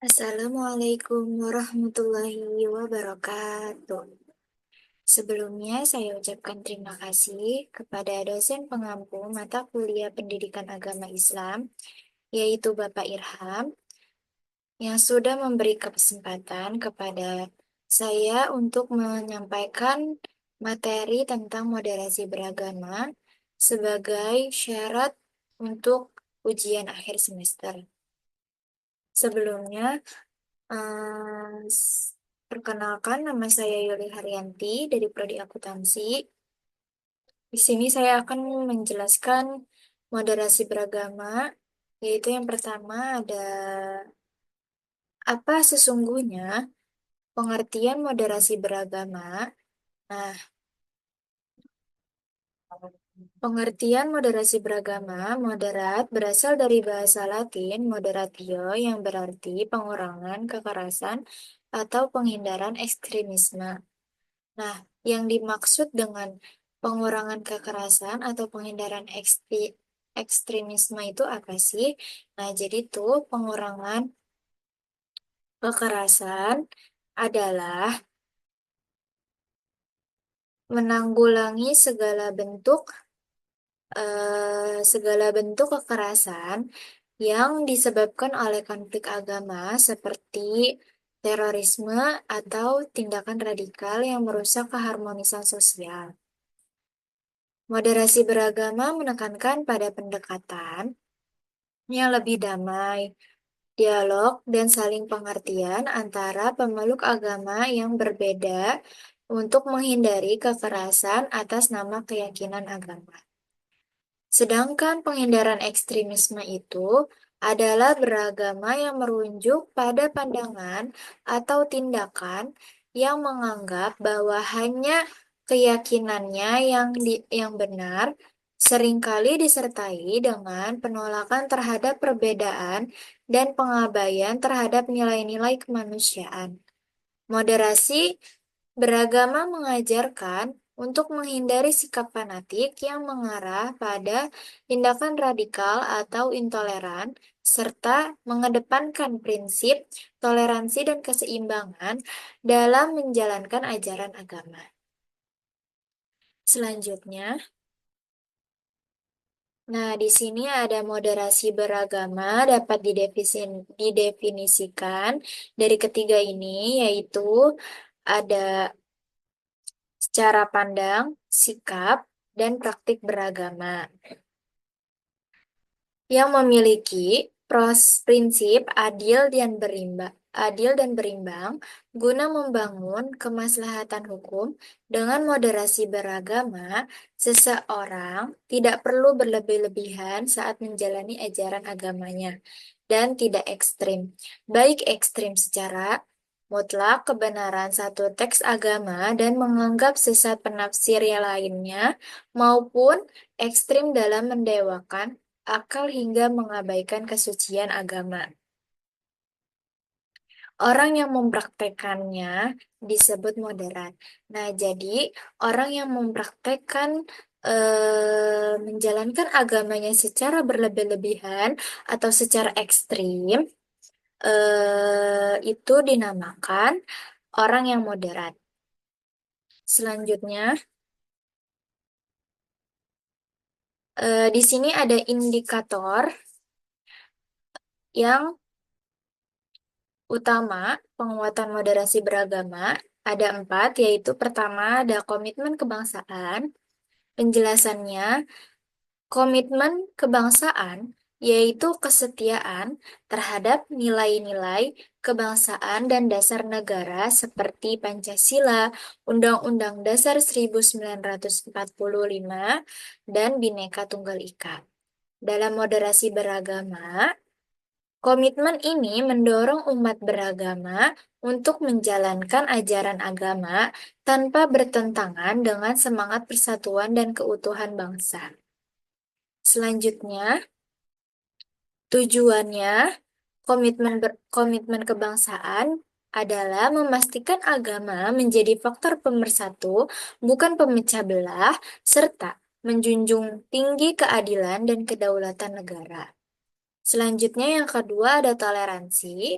Assalamualaikum warahmatullahi wabarakatuh. Sebelumnya saya ucapkan terima kasih kepada dosen pengampu mata kuliah Pendidikan Agama Islam, yaitu Bapak Irham, yang sudah memberi kesempatan kepada saya untuk menyampaikan materi tentang moderasi beragama sebagai syarat untuk ujian akhir semester. Sebelumnya, perkenalkan, nama saya Yuli Haryanti dari Prodi Akuntansi. Di sini saya akan menjelaskan moderasi beragama, yaitu yang pertama ada apa sesungguhnya pengertian moderasi beragama. Nah, pengertian moderasi beragama, moderat, berasal dari bahasa Latin moderatio yang berarti pengurangan kekerasan atau penghindaran ekstremisme. Nah, yang dimaksud dengan pengurangan kekerasan atau penghindaran ekstremisme itu apa sih? Nah, jadi tuh pengurangan kekerasan adalah menanggulangi segala bentuk kekerasan yang disebabkan oleh konflik agama seperti terorisme atau tindakan radikal yang merusak keharmonisan sosial. Moderasi beragama menekankan pada pendekatan yang lebih damai, dialog, dan saling pengertian antara pemeluk agama yang berbeda untuk menghindari kekerasan atas nama keyakinan agama. Sedangkan penghindaran ekstremisme itu adalah beragama yang merujuk pada pandangan atau tindakan yang menganggap bahwa hanya keyakinannya yang benar, seringkali disertai dengan penolakan terhadap perbedaan dan pengabaian terhadap nilai-nilai kemanusiaan. Moderasi beragama mengajarkan untuk menghindari sikap fanatik yang mengarah pada tindakan radikal atau intoleran, serta mengedepankan prinsip toleransi dan keseimbangan dalam menjalankan ajaran agama. Selanjutnya, nah di sini ada moderasi beragama dapat didefinisikan dari ketiga ini, yaitu ada cara pandang, sikap, dan praktik beragama yang memiliki prinsip adil dan berimbang guna membangun kemaslahatan hukum. Dengan moderasi beragama, seseorang tidak perlu berlebih-lebihan saat menjalani ajaran agamanya dan tidak ekstrim, baik ekstrim secara mutlak kebenaran satu teks agama dan menganggap sesat penafsir yang lainnya, maupun ekstrim dalam mendewakan akal hingga mengabaikan kesucian agama. Orang yang mempraktekannya disebut moderat. Nah, jadi orang yang mempraktekkan menjalankan agamanya secara berlebih-lebihan atau secara ekstrim itu dinamakan orang yang moderat. Selanjutnya, di sini ada indikator yang utama penguatan moderasi beragama. Ada 4, yaitu pertama ada komitmen kebangsaan. Penjelasannya, komitmen kebangsaan yaitu kesetiaan terhadap nilai-nilai kebangsaan dan dasar negara seperti Pancasila, Undang-Undang Dasar 1945, dan Bhinneka Tunggal Ika. Dalam moderasi beragama, komitmen ini mendorong umat beragama untuk menjalankan ajaran agama tanpa bertentangan dengan semangat persatuan dan keutuhan bangsa. Selanjutnya, tujuannya komitmen kebangsaan adalah memastikan agama menjadi faktor pemersatu, bukan pemecah belah, serta menjunjung tinggi keadilan dan kedaulatan negara. Selanjutnya yang kedua ada toleransi.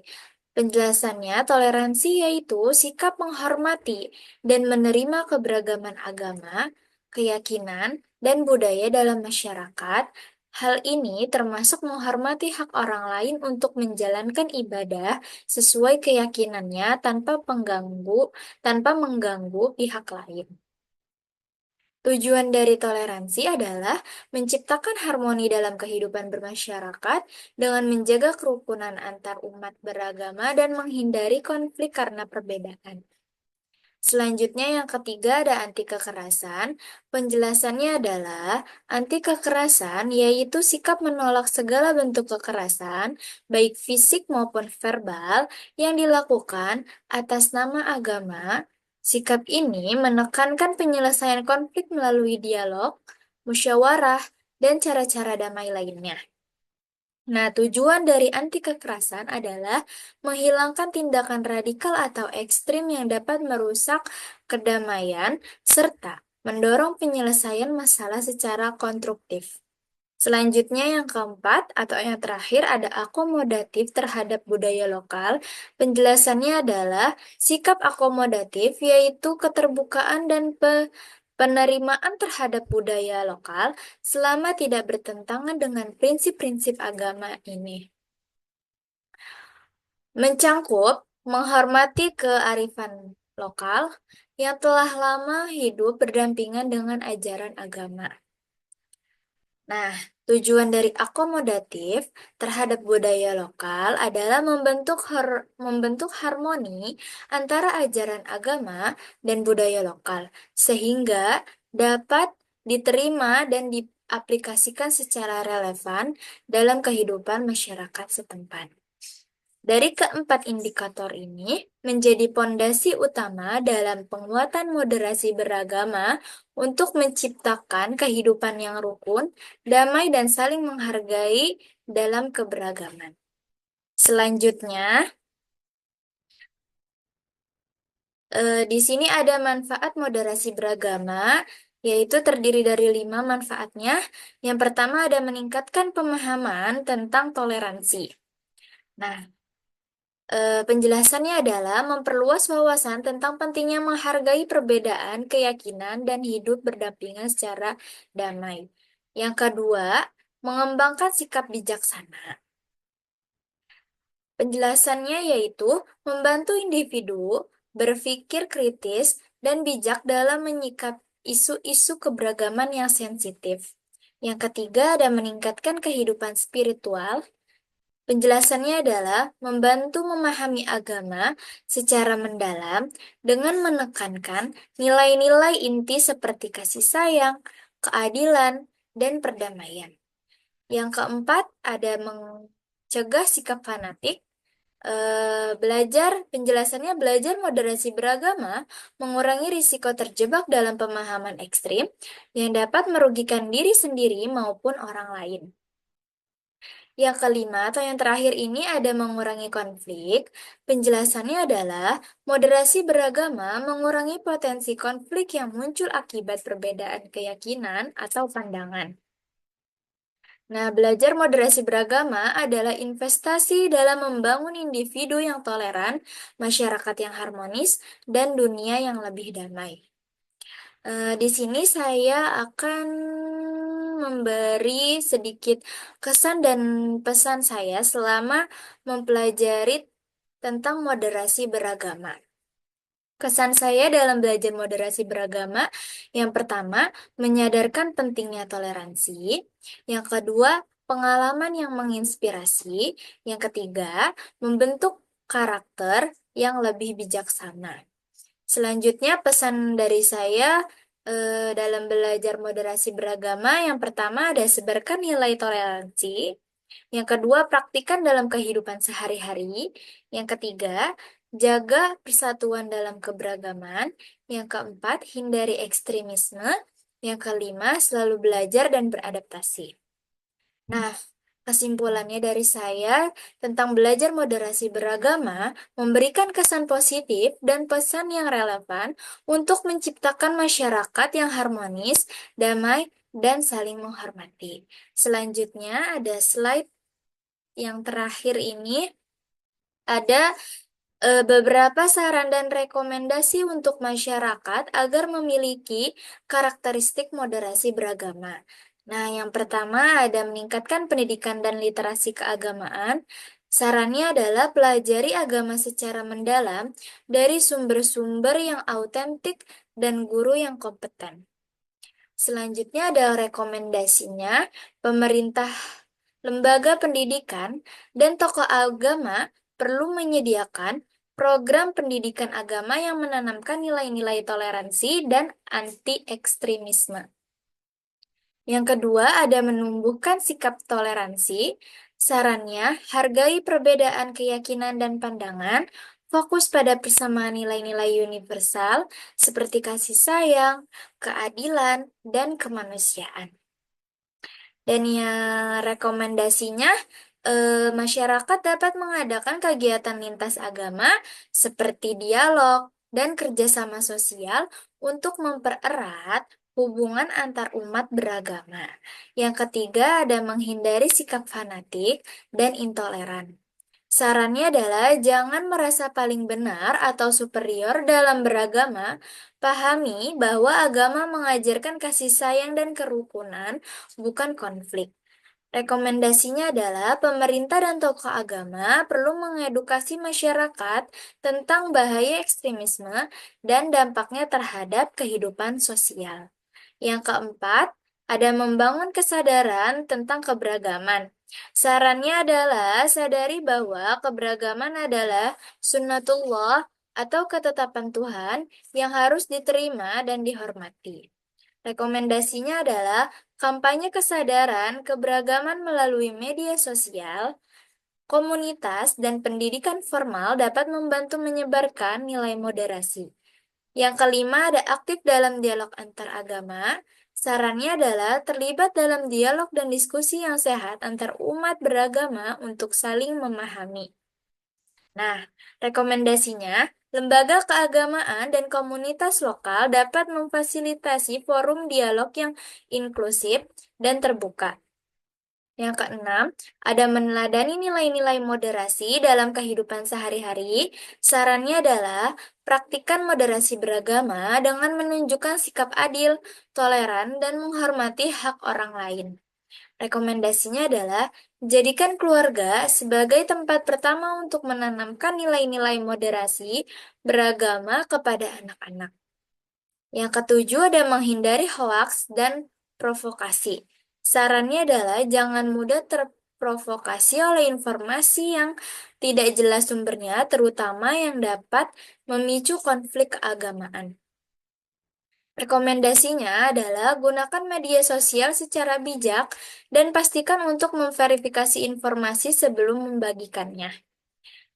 Penjelasannya, toleransi yaitu sikap menghormati dan menerima keberagaman agama, keyakinan, dan budaya dalam masyarakat. Hal ini termasuk menghormati hak orang lain untuk menjalankan ibadah sesuai keyakinannya tanpa mengganggu pihak lain. Tujuan dari toleransi adalah menciptakan harmoni dalam kehidupan bermasyarakat dengan menjaga kerukunan antar umat beragama dan menghindari konflik karena perbedaan. Selanjutnya yang ketiga ada anti kekerasan. Penjelasannya adalah anti kekerasan yaitu sikap menolak segala bentuk kekerasan, baik fisik maupun verbal, yang dilakukan atas nama agama. Sikap ini menekankan penyelesaian konflik melalui dialog, musyawarah, dan cara-cara damai lainnya. Nah, tujuan dari anti kekerasan adalah menghilangkan tindakan radikal atau ekstrim yang dapat merusak kedamaian serta mendorong penyelesaian masalah secara konstruktif. Selanjutnya yang keempat atau yang terakhir ada akomodatif terhadap budaya lokal. Penjelasannya adalah sikap akomodatif yaitu keterbukaan dan penerimaan terhadap budaya lokal selama tidak bertentangan dengan prinsip-prinsip agama ini. Mencangkup menghormati kearifan lokal yang telah lama hidup berdampingan dengan ajaran agama. Nah, tujuan dari akomodatif terhadap budaya lokal adalah membentuk harmoni antara ajaran agama dan budaya lokal, sehingga dapat diterima dan diaplikasikan secara relevan dalam kehidupan masyarakat setempat. Dari keempat indikator ini menjadi pondasi utama dalam penguatan moderasi beragama untuk menciptakan kehidupan yang rukun, damai, dan saling menghargai dalam keberagaman. Selanjutnya, di sini ada manfaat moderasi beragama, yaitu terdiri dari 5 manfaatnya. Yang pertama ada meningkatkan pemahaman tentang toleransi. Nah, penjelasannya adalah memperluas wawasan tentang pentingnya menghargai perbedaan keyakinan dan hidup berdampingan secara damai. Yang kedua, mengembangkan sikap bijaksana. Penjelasannya yaitu membantu individu berpikir kritis dan bijak dalam menyikap isu-isu keberagaman yang sensitif. Yang ketiga, ada meningkatkan kehidupan spiritual. Penjelasannya adalah membantu memahami agama secara mendalam dengan menekankan nilai-nilai inti seperti kasih sayang, keadilan, dan perdamaian. Yang keempat, ada mencegah sikap fanatik. Penjelasannya belajar moderasi beragama mengurangi risiko terjebak dalam pemahaman ekstrim yang dapat merugikan diri sendiri maupun orang lain. Yang kelima atau yang terakhir ini ada mengurangi konflik. Penjelasannya adalah moderasi beragama mengurangi potensi konflik yang muncul akibat perbedaan keyakinan atau pandangan. Nah, belajar moderasi beragama adalah investasi dalam membangun individu yang toleran, masyarakat yang harmonis, dan dunia yang lebih damai. Di sini saya akan memberi sedikit kesan dan pesan saya selama mempelajari tentang moderasi beragama. Kesan saya dalam belajar moderasi beragama, yang pertama, menyadarkan pentingnya toleransi. Yang kedua, pengalaman yang menginspirasi. Yang ketiga, membentuk karakter yang lebih bijaksana. Selanjutnya, pesan dari saya dalam belajar moderasi beragama, yang pertama ada sebarkan nilai toleransi. Yang kedua, praktikkan dalam kehidupan sehari-hari. Yang ketiga, jaga persatuan dalam keberagaman. Yang keempat, hindari ekstremisme. Yang kelima, selalu belajar dan beradaptasi. Nah, kesimpulannya dari saya tentang belajar moderasi beragama memberikan kesan positif dan pesan yang relevan untuk menciptakan masyarakat yang harmonis, damai, dan saling menghormati. Selanjutnya ada slide yang terakhir ini. ada beberapa saran dan rekomendasi untuk masyarakat agar memiliki karakteristik moderasi beragama. Nah, yang pertama ada meningkatkan pendidikan dan literasi keagamaan. Sarannya adalah pelajari agama secara mendalam dari sumber-sumber yang autentik dan guru yang kompeten. Selanjutnya ada rekomendasinya, pemerintah, lembaga pendidikan, dan tokoh agama perlu menyediakan program pendidikan agama yang menanamkan nilai-nilai toleransi dan anti-ekstremisme. Yang kedua ada menumbuhkan sikap toleransi. Sarannya, hargai perbedaan keyakinan dan pandangan, fokus pada persamaan nilai-nilai universal seperti kasih sayang, keadilan, dan kemanusiaan. Dan yang rekomendasinya, masyarakat dapat mengadakan kegiatan lintas agama seperti dialog dan kerjasama sosial untuk mempererat hubungan antar umat beragama. Yang ketiga ada menghindari sikap fanatik dan intoleran. Sarannya adalah jangan merasa paling benar atau superior dalam beragama. Pahami bahwa agama mengajarkan kasih sayang dan kerukunan, bukan konflik. Rekomendasinya adalah pemerintah dan tokoh agama perlu mengedukasi masyarakat tentang bahaya ekstremisme dan dampaknya terhadap kehidupan sosial. Yang keempat, ada membangun kesadaran tentang keberagaman. Sarannya adalah sadari bahwa keberagaman adalah sunnatullah atau ketetapan Tuhan yang harus diterima dan dihormati. Rekomendasinya adalah kampanye kesadaran keberagaman melalui media sosial, komunitas, dan pendidikan formal dapat membantu menyebarkan nilai moderasi. Yang kelima, ada aktif dalam dialog antar agama. Sarannya adalah terlibat dalam dialog dan diskusi yang sehat antar umat beragama untuk saling memahami. Nah, rekomendasinya, lembaga keagamaan dan komunitas lokal dapat memfasilitasi forum dialog yang inklusif dan terbuka. Yang keenam, ada meneladani nilai-nilai moderasi dalam kehidupan sehari-hari. Sarannya adalah praktikkan moderasi beragama dengan menunjukkan sikap adil, toleran, dan menghormati hak orang lain. Rekomendasinya adalah jadikan keluarga sebagai tempat pertama untuk menanamkan nilai-nilai moderasi beragama kepada anak-anak. Yang ketujuh ada menghindari hoaks dan provokasi. Sarannya adalah jangan mudah terprovokasi oleh informasi yang tidak jelas sumbernya, terutama yang dapat memicu konflik keagamaan. Rekomendasinya adalah gunakan media sosial secara bijak dan pastikan untuk memverifikasi informasi sebelum membagikannya.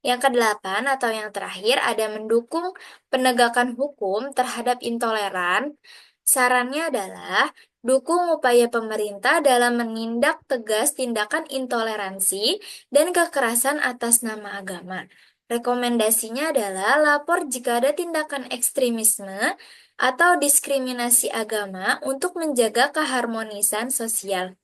Yang kedelapan atau yang terakhir ada mendukung penegakan hukum terhadap intoleran. Sarannya adalah dukung upaya pemerintah dalam menindak tegas tindakan intoleransi dan kekerasan atas nama agama. Rekomendasinya adalah lapor jika ada tindakan ekstremisme atau diskriminasi agama untuk menjaga keharmonisan sosial.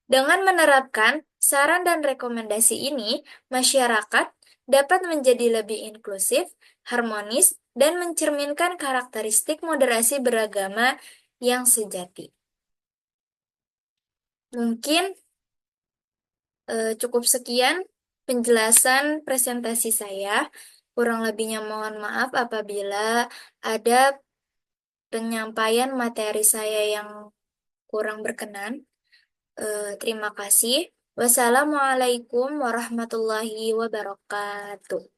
Dengan menerapkan saran dan rekomendasi ini, masyarakat dapat menjadi lebih inklusif, harmonis, dan mencerminkan karakteristik moderasi beragama yang sejati. Mungkin cukup sekian penjelasan presentasi saya. Kurang lebihnya mohon maaf apabila ada penyampaian materi saya yang kurang berkenan. Terima kasih. Wassalamualaikum warahmatullahi wabarakatuh.